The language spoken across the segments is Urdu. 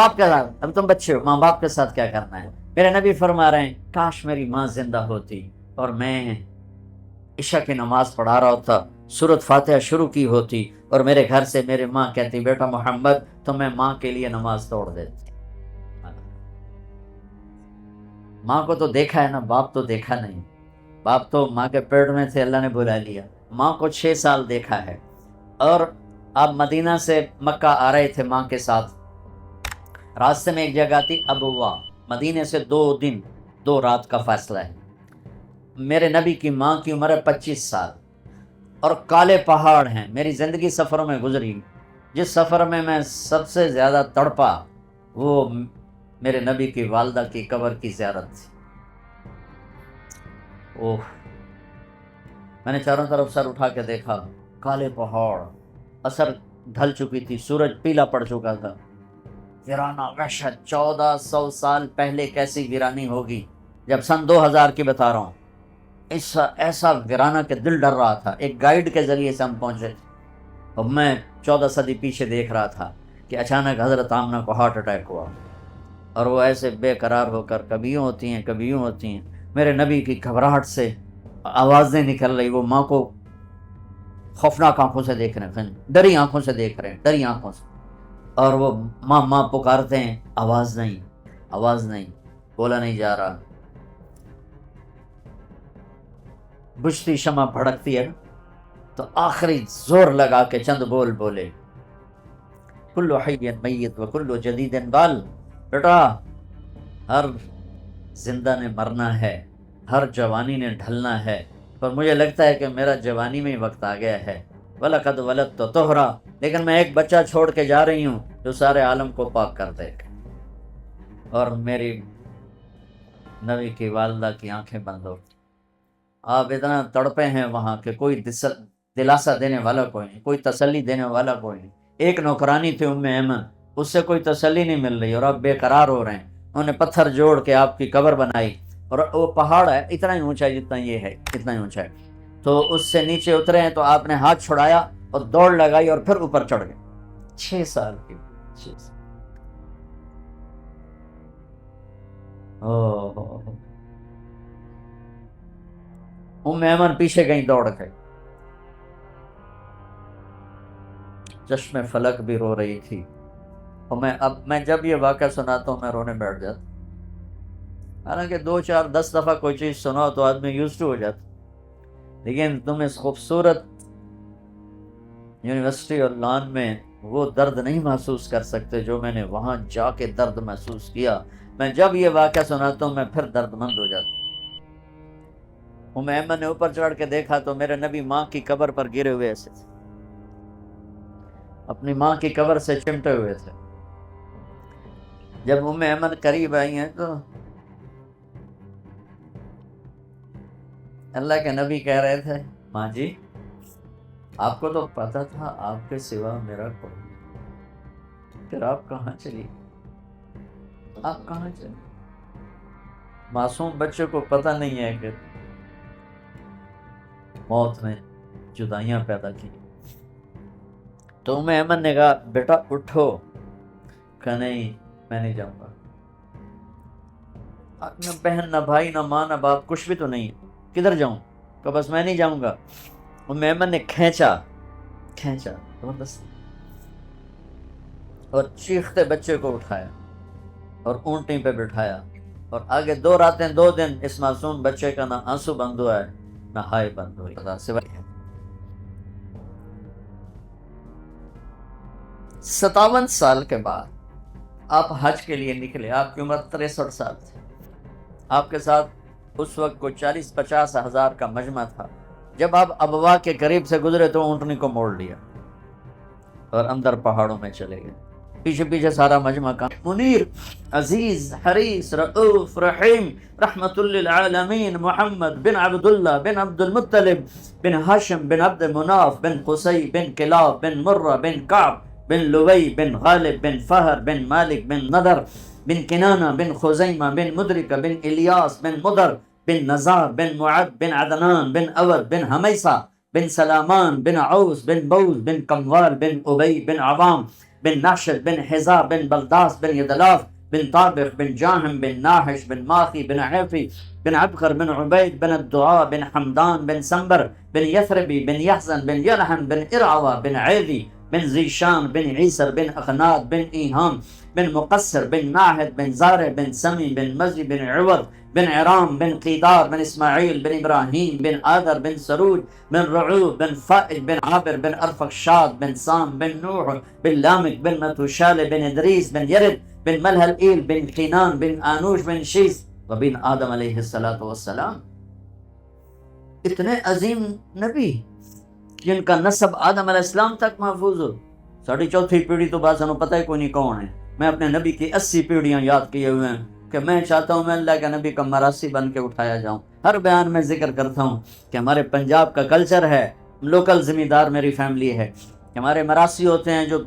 باپ کے ساتھ، اب تم بچے ہو، ماں باپ کے ساتھ کیا کرنا ہے؟ میرے نبی فرما رہے ہیں کاش میری ماں زندہ ہوتی اور میں عشاء کی نماز پڑھا رہا ہوتا، سورۃ فاتحہ شروع کی ہوتی اور میرے گھر سے میرے ماں کہتی بیٹا محمد، تو میں ماں کے لیے نماز توڑ دیتی۔ ماں کو تو دیکھا ہے نا، باپ تو دیکھا نہیں۔ باپ تو ماں کے پیٹ میں تھے، اللہ نے بلا لیا۔ ماں کو 6 سال دیکھا ہے، اور آپ مدینہ سے مکہ آ رہے تھے ماں کے ساتھ، راستے میں ایک جگہ تھی ابوا، مدینے سے 2 دن 2 رات کا فاصلہ ہے۔ میرے نبی کی ماں کی عمر ہے 25 سال، اور کالے پہاڑ ہیں۔ میری زندگی سفروں میں گزری، جس سفر میں میں سب سے زیادہ تڑپا وہ میرے نبی کی والدہ کی قبر کی زیارت تھی۔ اوہ، میں نے چاروں طرف سر اٹھا کے دیکھا، کالے پہاڑ، اثر ڈھل چکی تھی، سورج پیلا پڑ چکا تھا، ویرانہ وحشت۔ 1400 سال پہلے کیسی ویرانی ہوگی، جب سن 2000 کی بتا رہا ہوں، ایسا ویرانہ کہ دل ڈر رہا تھا۔ ایک گائیڈ کے ذریعے سے ہم پہنچے تھے، اور میں 14 صدی پیچھے دیکھ رہا تھا کہ اچانک حضرت آمنہ کو ہارٹ اٹیک ہوا، اور وہ ایسے بے قرار ہو کر کبھی یوں ہوتی ہیں کبھی یوں ہوتی ہیں۔ میرے نبی کی گھبراہٹ سے آوازیں نکل رہی، وہ ماں کو خوفناک آنکھوں سے دیکھ رہے ہیں، ڈری آنکھوں سے دیکھ رہے ہیں، ڈری آنکھوں سے، اور وہ ماں ماں پکارتے ہیں، آواز نہیں، آواز نہیں، بولا نہیں جا رہا۔ بجھتی شمع بھڑکتی ہے تو آخری زور لگا کے چند بول بولے، کلو حی میت و کلو جدید بال۔ بیٹا، ہر زندہ نے مرنا ہے، ہر جوانی نے ڈھلنا ہے، پر مجھے لگتا ہے کہ میرا جوانی میں ہی وقت آ گیا ہے۔ وَلَقَدْ وَلَدْتُ طُہْرًا، لیکن میں ایک بچہ چھوڑ کے جا رہی ہوں جو سارے عالم کو پاک کر دے گا۔ اور میری نبی کی والدہ کی آنکھیں بند ہو، آپ اتنا تڑپے ہیں وہاں کہ کوئی دلاسا دینے والا کوئی نہیں، کوئی تسلی دینے والا کوئی نہیں۔ ایک نوکرانی تھی ام ایمن، اس سے کوئی تسلی نہیں مل رہی، اور آپ بے قرار ہو رہے ہیں۔ انہوں نے پتھر جوڑ کے آپ کی قبر بنائی، اور وہ پہاڑ ہے اتنا ہی اونچا ہے جتنا یہ ہے، اتنا ہی اونچا ہے، تو اس سے نیچے اترے ہیں تو آپ نے ہاتھ چھڑایا اور دوڑ لگائی اور پھر اوپر چڑھ گئے۔ 6 سال کی 6 سال۔ ام ایمن پیچھے کہیں دوڑ گئی، چشم فلک بھی رو رہی تھی، اور میں جب یہ واقعہ سناتا ہوں میں رونے بیٹھ جاتا۔ حالانکہ 2 4 10 دفعہ کوئی چیز سناؤ تو آدمی یوزڈ ہو جاتا، لیکن تم اس خوبصورت یونیورسٹی اور لان میں وہ درد نہیں محسوس کر سکتے جو میں نے وہاں جا کے درد محسوس کیا۔ میں جب یہ واقعہ سناتا ہوں میں پھر درد مند ہو جاتا۔ ام ایمن نے اوپر چڑھ کے دیکھا تو میرے نبی ماں کی قبر پر گرے ہوئے ایسے تھے، اپنی ماں کی قبر سے چمٹے ہوئے تھے۔ جب ام ایمن قریب آئی ہیں تو اللہ کے نبی کہہ رہے تھے، ماں جی آپ کو تو پتا تھا آپ کے سوا میرا کوئی نہیں، پھر آپ کہاں چلی؟ آپ کہاں چلی؟ معصوم بچے کو پتہ نہیں ہے کہ موت نے جدائیاں پیدا کی۔ تو ام ایمن نے کہا بیٹا اٹھو، کہ نہیں میں نہیں جاؤں گا۔ نہ بہن نہ بھائی نہ ماں نہ باپ کچھ بھی تو نہیں ہے، کدھر جاؤں؟ کہ بس میں نہیں جاؤں گا۔ ام ایمن نے کھینچا زبردست، اور چیختے بچے کو اٹھایا اور اونٹنی پہ بٹھایا، اور آگے 2 راتیں 2 دن اس معصوم بچے کا نہ آنسو بند ہوا ہے نہ ہائے بند ہوئی۔ سوائے 57 سال کے بعد آپ حج کے لیے نکلے، آپ کی عمر 63 سال تھی، آپ کے ساتھ اس وقت کوئی 40-50 ہزار کا مجمع تھا۔ جب آپ ابوا کے قریب سے گزرے تو اونٹنی کو موڑ لیا اور اندر پہاڑوں میں چلے گئے۔ پیچھے پیچھے سارا مجمع کا منیر، عزیز، حریص، رؤوف، رحیم، رحمت للعالمین محمد بن عبداللہ بن عبد المطلب بن ہاشم بن عبد مناف بن قصی بن کلاب بن مرہ بن کعب بن لوی بن غالب بن فہر بن مالک بن نضر بن کنانہ بن خزیمہ بن مدرکہ بن الیاس بن مدر بن نزار بن معد بن عدنان بن اود بن حمیسہ بن سلامان بن عوس بن بوز بن کموال بن ابی بن عوام بن ناشد بن حزا بن بلداس بن یدلاف بن طابخ بن جاهم بن ناحش بن ماخی بن عیفی بن عبقر بن عبید بن الدعاء بن حمدان بن سنبر بن یثربی بن یحزن بن یلحن بن ارعوى بن عیدی بن زیشان بن عیسر بن اخناد بن ایہام بن مقصر بن ناحد بن زارع بن سمی بن مزی بن عوض بن عرام بن قیدار بن اسماعیل بن ابراہیم بن آدر بن سروج بن رعوب بن فائج بن عابر بن ارفقشاد بن سام بن نوح بن لامک بن متوشال بن ادریس بن یرد بن ملحل ایل بن قینان بن آنوش بن شیس وبن آدم علیہ السلام. اتنے عظیم نبی جن کا نسب آدم علیہ السلام تک محفوظ ہو. ساڑھی چوتھی پیڑھی تو بات سنو پتہ ہے کوئی نہیں کون ہے. میں اپنے نبی کی 80 پیڑھیاں یاد کیے ہوئے ہیں کہ میں چاہتا ہوں میں اللہ کے نبی کا مراسی بن کے اٹھایا جاؤں. ہر بیان میں ذکر کرتا ہوں کہ ہمارے پنجاب کا کلچر ہے, لوکل زمیندار میری فیملی ہے, ہمارے مراسی ہوتے ہیں جو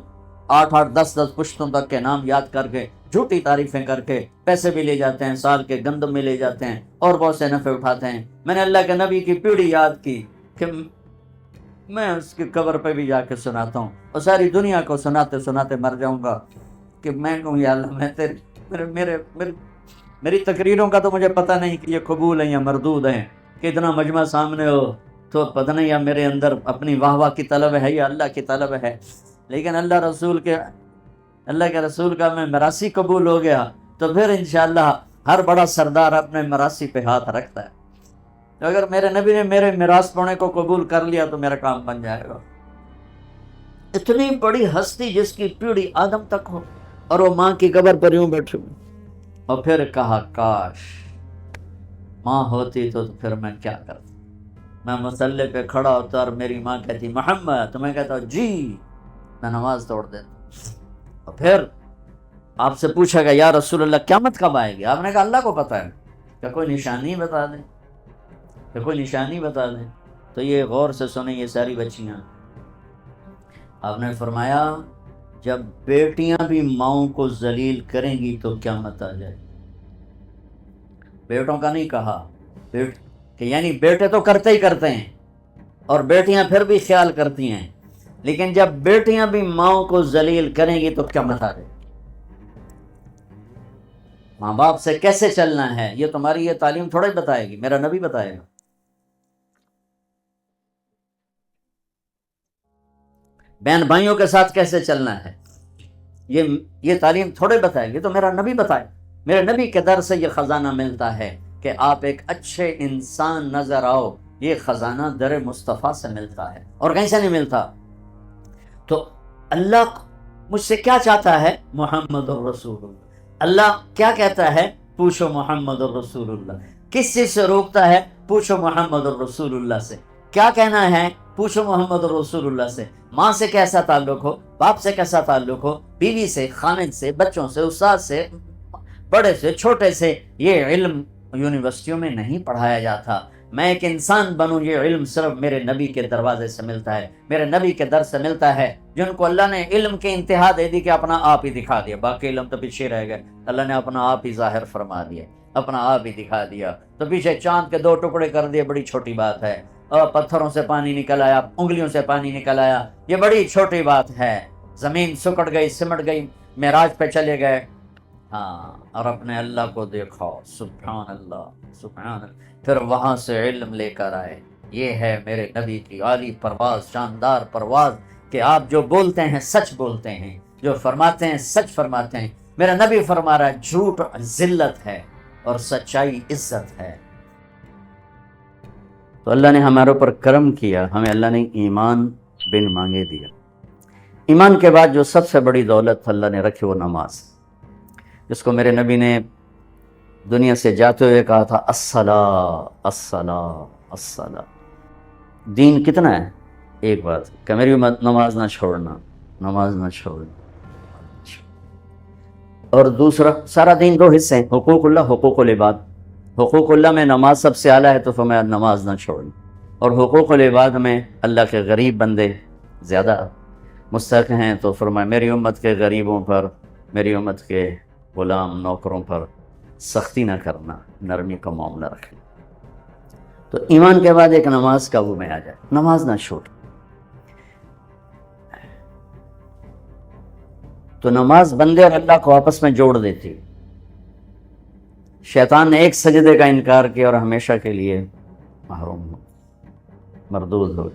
8 10 پشتوں تک کے نام یاد کر کے جھوٹی تعریفیں کر کے پیسے بھی لے جاتے ہیں, سال کے گندم میں لے جاتے ہیں اور بہت سے نفع اٹھاتے ہیں. میں نے اللہ کے نبی کی پیڑھی یاد کی کہ میں اس کی قبر پہ بھی جا کے سناتا ہوں اور ساری دنیا کو سناتے سناتے مر جاؤں گا کہ میں کہوں یا اللہ میں میری تقریروں کا تو مجھے پتہ نہیں کہ یہ قبول ہیں یا مردود ہیں, کہ اتنا مجمع سامنے ہو تو پتہ نہیں یا میرے اندر اپنی واہ واہ کی طلب ہے یا اللہ کی طلب ہے. لیکن اللہ کے رسول کا میں مراسی قبول ہو گیا تو پھر انشاءاللہ ہر بڑا سردار اپنے مراسی پہ ہاتھ رکھتا ہے. تو اگر میرے نبی نے میرے میراث پونے کو قبول کر لیا تو میرا کام بن جائے گا. اتنی بڑی ہستی جس کی پیڑھی آدم تک ہو اور وہ ماں کی قبر پر یوں بیٹھے ہوئے. اور پھر کہا کاش ماں ہوتی تو پھر میں کیا کرتا. میں مصلی پہ کھڑا ہوتا اور میری ماں کہتی محمد, تو میں کہتا جی, میں نماز توڑ دیتا. اور پھر آپ سے پوچھا گیا یا رسول اللہ قیامت کب آئے گی؟ آپ نے کہا اللہ کو پتہ ہے. کہ کوئی نشانی بتا دیں, کہ کوئی نشانی بتا دیں. تو یہ غور سے سنیں یہ ساری بچیاں. آپ نے فرمایا جب بیٹیاں بھی ماؤں کو ذلیل کریں گی تو قیامت آ جائے. بیٹوں کا نہیں کہا, کہ یعنی بیٹے تو کرتے ہی کرتے ہیں اور بیٹیاں پھر بھی خیال کرتی ہیں, لیکن جب بیٹیاں بھی ماؤں کو ذلیل کریں گی تو قیامت آ جائے. ماں باپ سے کیسے چلنا ہے یہ تمہاری یہ تعلیم تھوڑا ہی بتائے گی, میرا نبی بتائے گا. بہن بھائیوں کے ساتھ کیسے چلنا ہے یہ تعلیم تھوڑے بتائے گی, تو میرا نبی بتائے. میرے نبی کے در سے یہ خزانہ ملتا ہے کہ آپ ایک اچھے انسان نظر آؤ. یہ خزانہ در مصطفیٰ سے ملتا ہے اور کہیں سے نہیں ملتا. تو اللہ مجھ سے کیا چاہتا ہے؟ محمد الرسول اللہ. اللہ کیا کہتا ہے؟ پوچھو محمد الرسول اللہ. کس چیز سے روکتا ہے؟ پوچھو محمد الرسول اللہ سے. کیا کہنا ہے؟ پوچھو محمد الرسول اللہ سے. ماں سے کیسا تعلق ہو, باپ سے کیسا تعلق ہو, بیوی سے, خامد سے, بچوں سے, استاد سے, بڑے سے, چھوٹے سے. یہ علم یونیورسٹیوں میں نہیں پڑھایا جاتا. میں ایک انسان بنوں یہ علم صرف میرے نبی کے دروازے سے ملتا ہے, میرے نبی کے در سے ملتا ہے, جن کو اللہ نے علم کی انتہا دے دی کہ اپنا آپ ہی دکھا دیا. باقی علم تو پیچھے رہ گئے, اللہ نے اپنا آپ ہی ظاہر فرما دیا, اپنا آپ ہی دکھا دیا. تو پیچھے چاند کے 2 ٹکڑے کر دیے, بڑی چھوٹی بات ہے. اور پتھروں سے پانی نکل آیا, انگلیوں سے پانی نکل آیا, یہ بڑی چھوٹی بات ہے. زمین سکڑ گئی, سمٹ گئی, معراج پہ چلے گئے, ہاں, اور اپنے اللہ کو دیکھو, سبحان اللہ سبحان اللہ. پھر وہاں سے علم لے کر آئے. یہ ہے میرے نبی کی عالی پرواز, شاندار پرواز, کہ آپ جو بولتے ہیں سچ بولتے ہیں, جو فرماتے ہیں سچ فرماتے ہیں. میرا نبی فرما رہا ہے جھوٹ ذلت ہے اور سچائی عزت ہے. تو اللہ نے ہمارے اوپر کرم کیا, ہمیں اللہ نے ایمان بن مانگے دیا. ایمان کے بعد جو سب سے بڑی دولت اللہ نے رکھی وہ نماز, جس کو میرے نبی نے دنیا سے جاتے ہوئے کہا تھا الصلاۃ الصلاۃ الصلاۃ. دین کتنا ہے؟ ایک بات کہ میری نماز نہ چھوڑنا, نماز نہ چھوڑنا. اور دوسرا سارا دین 2 حصے ہیں, حقوق اللہ, حقوق العباد. حقوق اللہ میں نماز سب سے اعلیٰ ہے تو فرمایا نماز نہ چھوڑنا. اور حقوق العباد میں اللہ کے غریب بندے زیادہ مستحق ہیں تو فرمایا میری امت کے غریبوں پر, میری امت کے غلام نوکروں پر سختی نہ کرنا, نرمی کا معاملہ رکھنا. تو ایمان کے بعد ایک نماز کا وہ میں آ جائے, نماز نہ چھوڑ. تو نماز بندے اور اللہ کو آپس میں جوڑ دیتی. شیطان نے ایک سجدے کا انکار کیا اور ہمیشہ کے لیے محروم ہو، مردود ہو.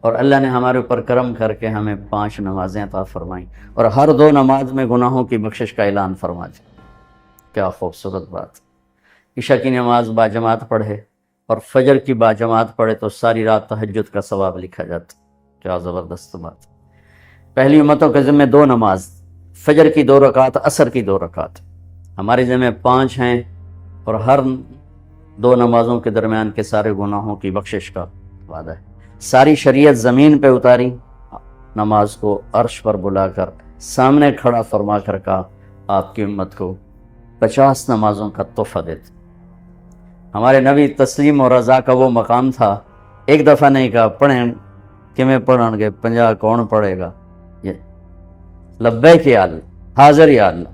اور اللہ نے ہمارے اوپر کرم کر کے ہمیں 5 نمازیں عطا فرمائیں اور ہر 2 نماز میں گناہوں کی بخشش کا اعلان فرما دیا. کیا خوبصورت بات. عشاء کی نماز باجماعت پڑھے اور فجر کی باجماعت پڑھے تو ساری رات تہجد کا ثواب لکھا جاتا. کیا زبردست بات. پہلی امتوں کے ذمہ 2 نماز، فجر کی 2 رکعت، عصر کی 2 رکعت. ہمارے ذمہ 5 ہیں اور ہر 2 نمازوں کے درمیان کے سارے گناہوں کی بخشش کا وعدہ ہے. ساری شریعت زمین پہ اتاری، نماز کو عرش پر بلا کر سامنے کھڑا فرما کر کہا آپ کی امت کو 50 نمازوں کا تحفہ دیتے. ہمارے نبی تسلیم اور رضا کا وہ مقام تھا، ایک دفعہ نہیں کہا پڑھیں کہ میں پڑھیں گے 50 کون پڑھے گا. یہ لبیک یا اللہ، حاضر یا اللہ.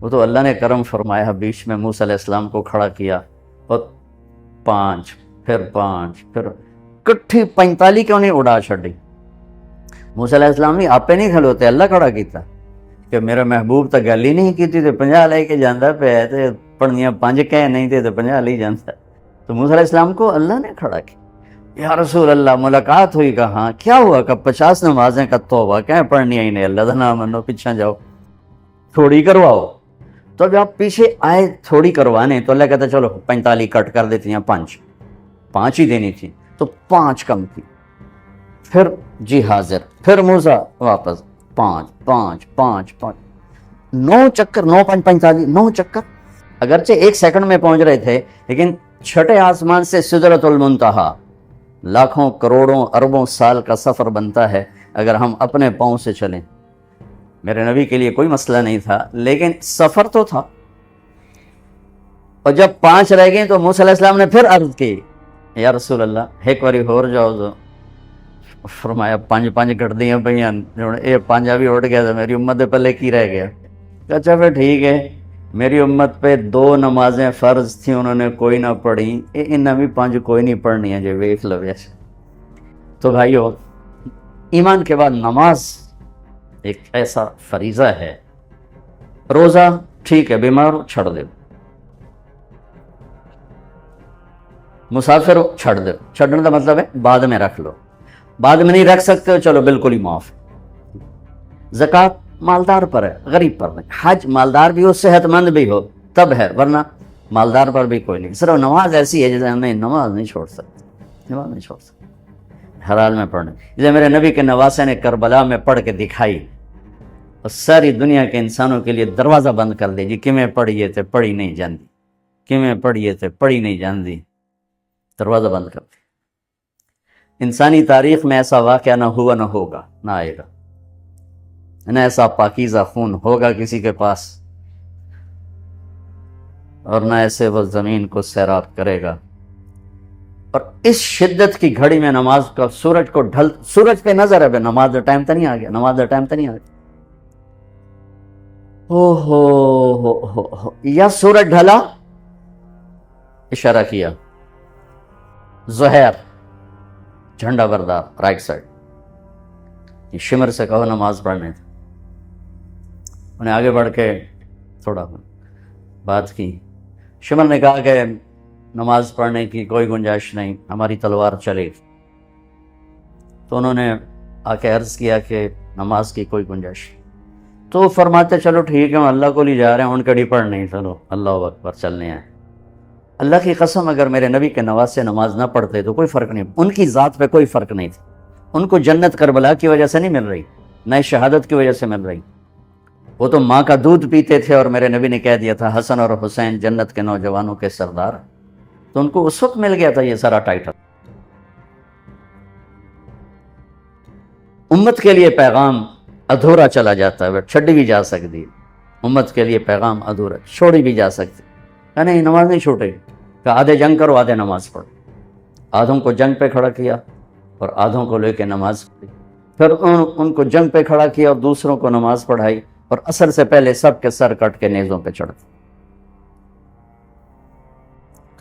وہ تو اللہ نے کرم فرمایا، بیچ میں موسیٰ علیہ السلام کو کھڑا کیا اور 5 پھر 5 پھر کٹھی 45 کیوں نہیں اڑا چھڑی. موسیٰ علیہ السلام نہیں آپ پہ نہیں کھلوتے، اللہ کھڑا کیتا کہ میرا محبوب تو گل ہی نہیں کیتی تے 50 لے کے جاندہ پہ تے پڑھنیاں 5 کہہ نہیں تے 50 لے جاندہ. تو موسیٰ علیہ السلام کو اللہ نے کھڑا کیا. یا رسول اللہ ملاقات ہوئی، کہاں کیا ہوا کہ 50 نمازیں کا توبہ کہیں پڑھنی ہی نہیں، اللہ دا نام منو پیچھا جاؤ تھوڑی کرواؤ. تو جب آپ پیچھے آئے تھوڑی کروانے تو اللہ کہتا چلو 45 کٹ کر دیتی ہیں، 5 ہی دینی تھی تو 5 کم کی. پھر جی حاضر، پھر موسیٰ واپس 5 5 5 5 9 چکر، 9 5 45 9 چکر. اگرچہ 1 سیکنڈ میں پہنچ رہے تھے لیکن چھٹے آسمان سے سدرۃ المنتہا لاکھوں کروڑوں اربوں سال کا سفر بنتا ہے اگر ہم اپنے پاؤں سے چلیں. میرے نبی کے لیے کوئی مسئلہ نہیں تھا لیکن سفر تو تھا. اور جب 5 رہ گئے تو موسیٰ علیہ السلام نے پھر عرض کی یا رسول اللہ ایک باری ہور جاؤ. تو فرمایا 5 کٹ دیاں پہ یہ 5 بھی اٹھ گیا تو میری امت دے پلے کی رہ گیا. اچھا پھر ٹھیک ہے، میری امت پہ 2 نمازیں فرض تھیں انہوں نے کوئی نہ پڑھی، انہیں بھی 5 کوئی نہیں پڑھنی ہے جو ویکھ لو ایسے. تو بھائیو، ایمان کے بعد نماز ایک ایسا فریضہ ہے. روزہ ٹھیک ہے بیمار ہو چھڑ دے، مسافر ہو چھڑ دے. چھڑنے کا مطلب ہے بعد میں رکھ لو، بعد میں نہیں رکھ سکتے ہو چلو بالکل ہی معاف. زکوٰۃ مالدار پر ہے، غریب پر نہیں. حج مالدار بھی ہو صحت مند بھی ہو تب ہے، ورنہ مالدار پر بھی کوئی نہیں. صرف نماز ایسی ہے جیسے ہمیں نماز نہیں چھوڑ سکتے، نماز نہیں چھوڑ سکتے ہر حال میں پڑھنے. جیسے میرے نبی کے نواسے نے کربلا میں پڑھ کے دکھائی اور ساری دنیا کے انسانوں کے لیے دروازہ بند کر دے جی کیویں پڑھیے تے پڑھی نہیں جاندی، کیویں پڑھیے تے پڑھی نہیں جاندی، دروازہ بند کر دے. انسانی تاریخ میں ایسا واقعہ نہ ہوا، نہ ہوگا، نہ آئے گا. نہ ایسا پاکیزہ خون ہوگا کسی کے پاس، اور نہ ایسے وہ زمین کو سیراب کرے گا. اور اس شدت کی گھڑی میں نماز کا سورج کو سورج پہ نظر ہے، نماز کا ٹائم تو نہیں آ گیا، نماز کا ٹائم تو نہیں آ گیا. ہو یا سورج ڈھلا، اشارہ کیا زہیر جھنڈا بردار رائٹ سائڈ، شمر سے کہو نماز پڑھنے. انہیں آگے بڑھ کے تھوڑا بات کی. شمر نے کہا کہ نماز پڑھنے کی کوئی گنجائش نہیں، ہماری تلوار چلے. تو انہوں نے آ کے عرض کیا کہ نماز کی کوئی گنجائش. تو فرماتے چلو ٹھیک ہے ہم اللہ کو لے جا رہے ہیں، ان کڑی پڑھ نہیں، چلو اللہ اکبر چلنے ہیں. اللہ کی قسم اگر میرے نبی کے نواسے نماز نہ پڑھتے تو کوئی فرق نہیں، ان کی ذات پہ کوئی فرق نہیں تھا. ان کو جنت کربلا کی وجہ سے نہیں مل رہی، نہ شہادت کی وجہ سے مل رہی. وہ تو ماں کا دودھ پیتے تھے اور میرے نبی نے کہہ دیا تھا حسن اور حسین جنت کے نوجوانوں کے سردار، تو ان کو اس وقت مل گیا تھا یہ سارا ٹائٹل. امت کے لیے پیغام ادھورا چلا جاتا ہے، چھڈی بھی جا سکتی ہے. امت کے لیے پیغام ادھورا چھوڑی بھی جا سکتی. نہیں نماز نہیں چھوٹے گی، کہ آدھے جنگ کرو آدھے نماز پڑھو. آدھوں کو جنگ پہ کھڑا کیا اور آدھوں کو لے کے نماز پڑھی. پھر ان کو جنگ پہ کھڑا کیا اور دوسروں کو نماز پڑھائی، اور عصر سے پہلے سب کے سر کٹ کے نیزوں پہ چڑھ.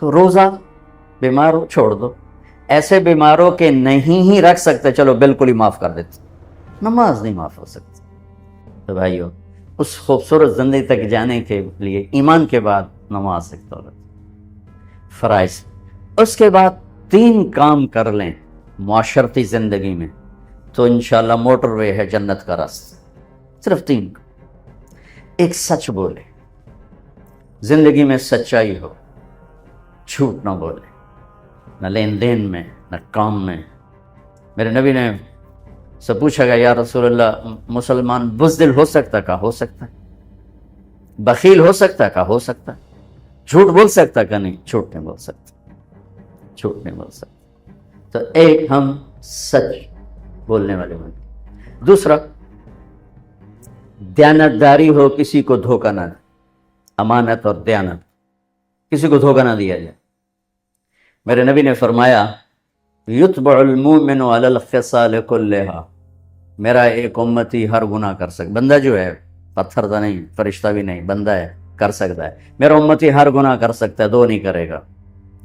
تو روزہ بیمار ہو چھوڑ دو. ایسے بیماروں کے نہیں ہی رکھ سکتے چلو بالکل ہی معاف کر دیتے. نماز نہیں معاف ہو سکتی. تو بھائیو اس خوبصورت زندگی تک جانے کے لیے ایمان کے بعد نماز ایک دولت، فرائض، اس کے بعد 3 کام کر لیں معاشرتی زندگی میں تو انشاءاللہ موٹر وے ہے جنت کا راستہ. صرف 3. ایک، سچ بولے، زندگی میں سچائی ہو، جھوٹ نہ بولے، نہ لین دین میں نہ کام میں. میرے نبی نے سے پوچھا گیا یا رسول اللہ مسلمان بزدل ہو سکتا؟ کہا ہو سکتا ہے. بخیل ہو سکتا؟ کہا ہو سکتا ہے. جھوٹ بول سکتا؟ کہ نہیں، جھوٹ نہیں بول سکتا، جھوٹ نہیں بول سکتا. تو ایک ہم سچ بولنے والے بنے. دوسرا، دیانتداری ہو، کسی کو دھوکہ نہ دے. امانت اور دیانت، کسی کو دھوکہ نہ دیا جائے. میرے نبی نے فرمایا یتبع المؤمن علی الخصال کلھا، میرا ایک امتی ہر گناہ کر سکتا. بندہ جو ہے پتھر تو نہیں، فرشتہ بھی نہیں، بندہ ہے، کر سکتا ہے. میرا امتی ہر گناہ کر سکتا ہے، 2 نہیں کرے گا،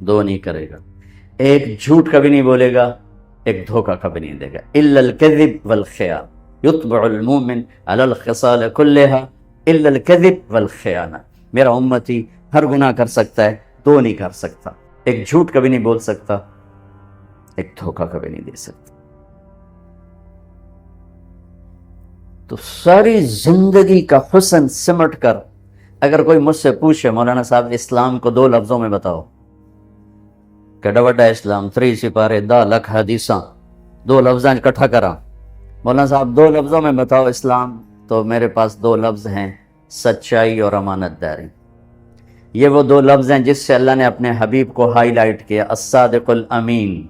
2 نہیں کرے گا. ایک جھوٹ کبھی نہیں بولے گا، ایک دھوکہ کبھی نہیں دے گا. الا الکذب والخیانہ، یتبع المؤمن علی الخصال کلھا الا الکذب والخیانہ. میرا امتی ہر گناہ کر سکتا ہے، 2 نہیں کر سکتا. ایک جھوٹ کبھی نہیں بول سکتا، ایک دھوکہ کبھی نہیں دے سکتا. تو ساری زندگی کا حسن سمٹ کر اگر کوئی مجھ سے پوچھے مولانا صاحب اسلام کو 2 لفظوں میں بتاؤ، کیڈا وڈا اسلام، 3 سپارے، 10 لکھ حدیثاں، 2 لفظاں اکٹھا کرا، مولانا صاحب 2 لفظوں میں بتاؤ اسلام، تو میرے پاس 2 لفظ ہیں، سچائی اور امانت داری. یہ وہ 2 لفظ ہیں جس سے اللہ نے اپنے حبیب کو ہائی لائٹ کیا، الصادق الامین.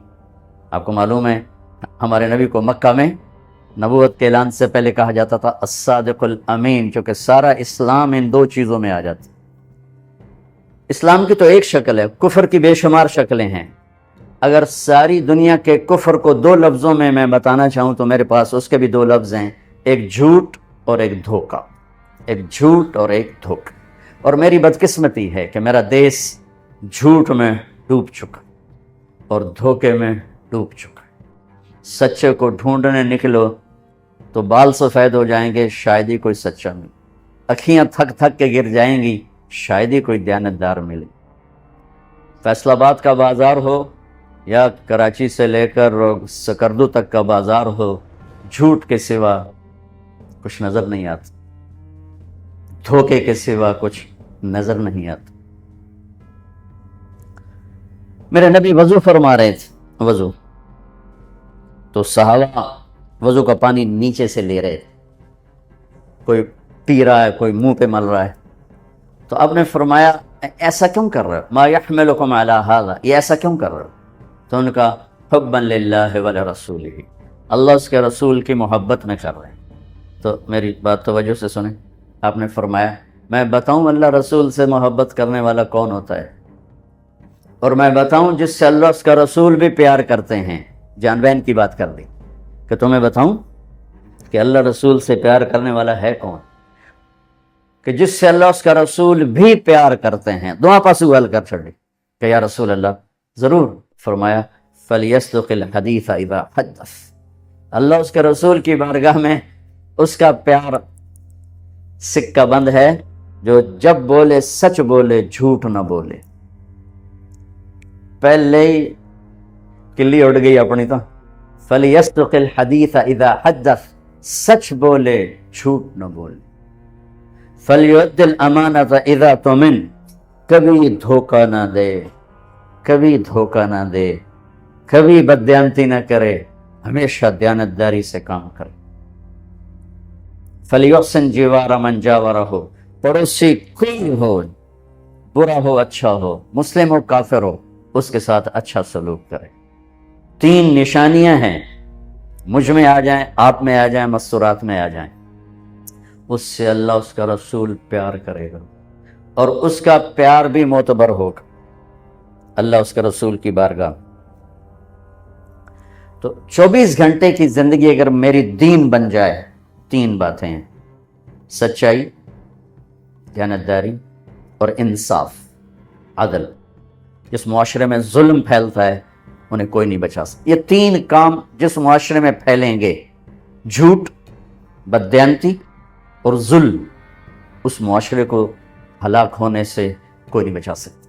آپ کو معلوم ہے ہمارے نبی کو مکہ میں نبوت کے اعلان سے پہلے کہا جاتا تھا الصادق الامین، چونکہ سارا اسلام ان 2 چیزوں میں آ جاتا. اسلام کی تو ایک شکل ہے، کفر کی بے شمار شکلیں ہیں. اگر ساری دنیا کے کفر کو 2 لفظوں میں بتانا چاہوں تو میرے پاس اس کے بھی 2 لفظ ہیں، ایک جھوٹ اور ایک دھوکہ. ایک جھوٹ اور ایک دھوکہ. اور میری بدقسمتی ہے کہ میرا دیس جھوٹ میں ڈوب چکا اور دھوکے میں ڈوب چکا. سچے کو ڈھونڈنے نکلو تو بال سفید ہو جائیں گے، شاید ہی کوئی سچا ملے. اکھیاں تھک تھک کے گر جائیں گی، شاید ہی کوئی دیانتدار ملے. فیصل آباد کا بازار ہو یا کراچی سے لے کر سکردو تک کا بازار ہو، جھوٹ کے سوا کچھ نظر نہیں آتا، دھوکے کے سوا کچھ نظر نہیں آتا. میرے نبی وضو فرما رہے تھے، وضو تو صحابہ وضو کا پانی نیچے سے لے رہے تھے، کوئی پی رہا ہے، کوئی منہ پہ مل رہا ہے. تو آپ نے فرمایا ایسا کیوں کر رہے ہو؟ ما یحملکم علی ھذا، یہ ایسا کیوں کر رہے ہو؟ تو ان کا حبا للہ ولرسولہ، اللہ اس کے رسول کی محبت میں کر رہے ہیں. تو میری بات توجہ سے سنیں. آپ نے فرمایا میں بتاؤں اللہ رسول سے محبت کرنے والا کون ہوتا ہے، اور میں بتاؤں جس سے اللہ اس کا رسول بھی پیار کرتے ہیں. جان بہن کی بات کر دی کہ تمہیں بتاؤں کہ اللہ رسول سے پیار کرنے والا ہے کون، کہ جس سے اللہ اس کا رسول بھی پیار کرتے ہیں. دعا پاسو حل کر چھڑی کہ یا رسول اللہ. ضرور. فرمایا فَلْيَصْدُقِ الْحَدِيثَ إِذَا حَدَّثَ، اللہ اس کے رسول کی بارگاہ میں اس کا پیار سکہ بند ہے جو جب بولے سچ بولے، جھوٹ نہ بولے. پہلے ہی کلی اڑ گئی اپنی. تو فَلْيَصْدُقِ الْحَدِيثَ إِذَا حَدَّثَ، سچ بولے جھوٹ نہ بولے. فَلْيُؤَدِّ الْأَمَانَةَ إِذَا تُؤْمِنَ، کبھی دھوکہ نہ دے، کبھی دھوکہ نہ دے، کبھی بددیانتی نہ کرے، ہمیشہ دیانتداری سے کام کرے. فَلْيُحْسِنْ جِوَارَ مَنْ جَاوَرَهُ، پڑوسی کوئی ہو، برا ہو اچھا ہو، مسلم ہو کافر ہو، اس کے ساتھ اچھا سلوک کرے. 3 نشانیاں ہیں، مجھ میں آ جائیں، آپ میں آ جائیں، مستورات میں آ جائیں. اس سے اللہ اس کا رسول پیار کرے گا اور اس کا پیار بھی معتبر ہوگا اللہ اس کے رسول کی بارگاہ. تو 24 گھنٹے کی زندگی اگر میری دین بن جائے، 3 باتیں ہیں، سچائی، دیانتداری اور انصاف، عدل. جس معاشرے میں ظلم پھیلتا ہے انہیں کوئی نہیں بچا سکتا. یہ 3 کام جس معاشرے میں پھیلیں گے، جھوٹ، بددیانتی اور ظلم اس معاشرے کو ہلاک ہونے سے کوئی نہیں بچا سکتا۔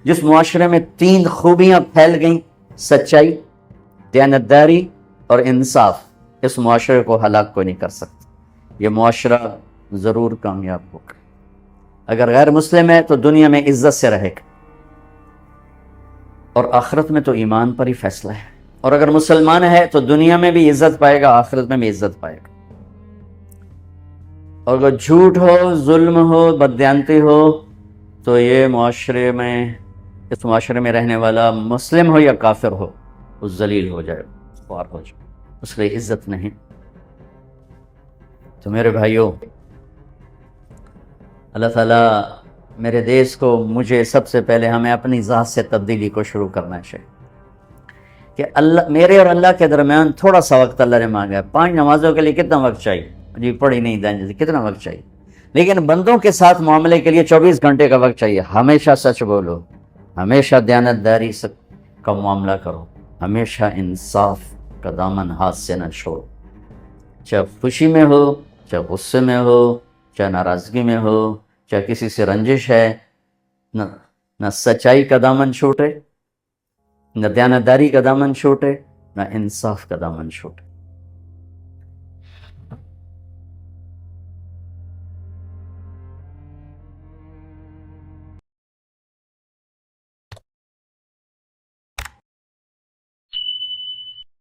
جس معاشرے میں 3 خوبیاں پھیل گئیں، سچائی، دیانتداری اور انصاف، اس معاشرے کو ہلاک کوئی نہیں کر سکتا۔ یہ معاشرہ ضرور کامیاب ہوگا۔ اگر غیر مسلم ہے تو دنیا میں عزت سے رہے گا، اور آخرت میں تو ایمان پر ہی فیصلہ ہے۔ اور اگر مسلمان ہے تو دنیا میں بھی عزت پائے گا، آخرت میں بھی عزت پائے گا۔ اور اگر جھوٹ ہو، ظلم ہو، بددیانتی ہو، تو یہ معاشرے میں، اس معاشرے میں رہنے والا مسلم ہو یا کافر ہو، وہ ذلیل ہو جائے، خوار ہو جائے، اس لیے عزت نہیں۔ تو میرے بھائیوں، اللہ تعالیٰ میرے دیش کو، مجھے سب سے پہلے ہمیں اپنی ذات سے تبدیلی کو شروع کرنا چاہیے کہ اللہ، میرے اور اللہ کے درمیان تھوڑا سا وقت اللہ نے مانگا ہے۔ 5 نمازوں کے لیے کتنا وقت چاہیے؟ جی پڑھی نہیں دیں جی، کتنا وقت چاہیے؟ لیکن بندوں کے ساتھ معاملے کے لیے 24 گھنٹے کا وقت چاہیے۔ ہمیشہ سچ بولو، ہمیشہ دیانتداری کا معاملہ کرو، ہمیشہ انصاف کا دامن ہاتھ سے نہ چھوڑو، چاہے خوشی میں ہو، چاہے غصے میں ہو، چاہے ناراضگی میں ہو، چاہے کسی سے رنجش ہے، نہ سچائی کا دامن چھوٹے، نہ دیانتداری کا دامن چھوٹے، نہ انصاف کا دامن چھوٹے۔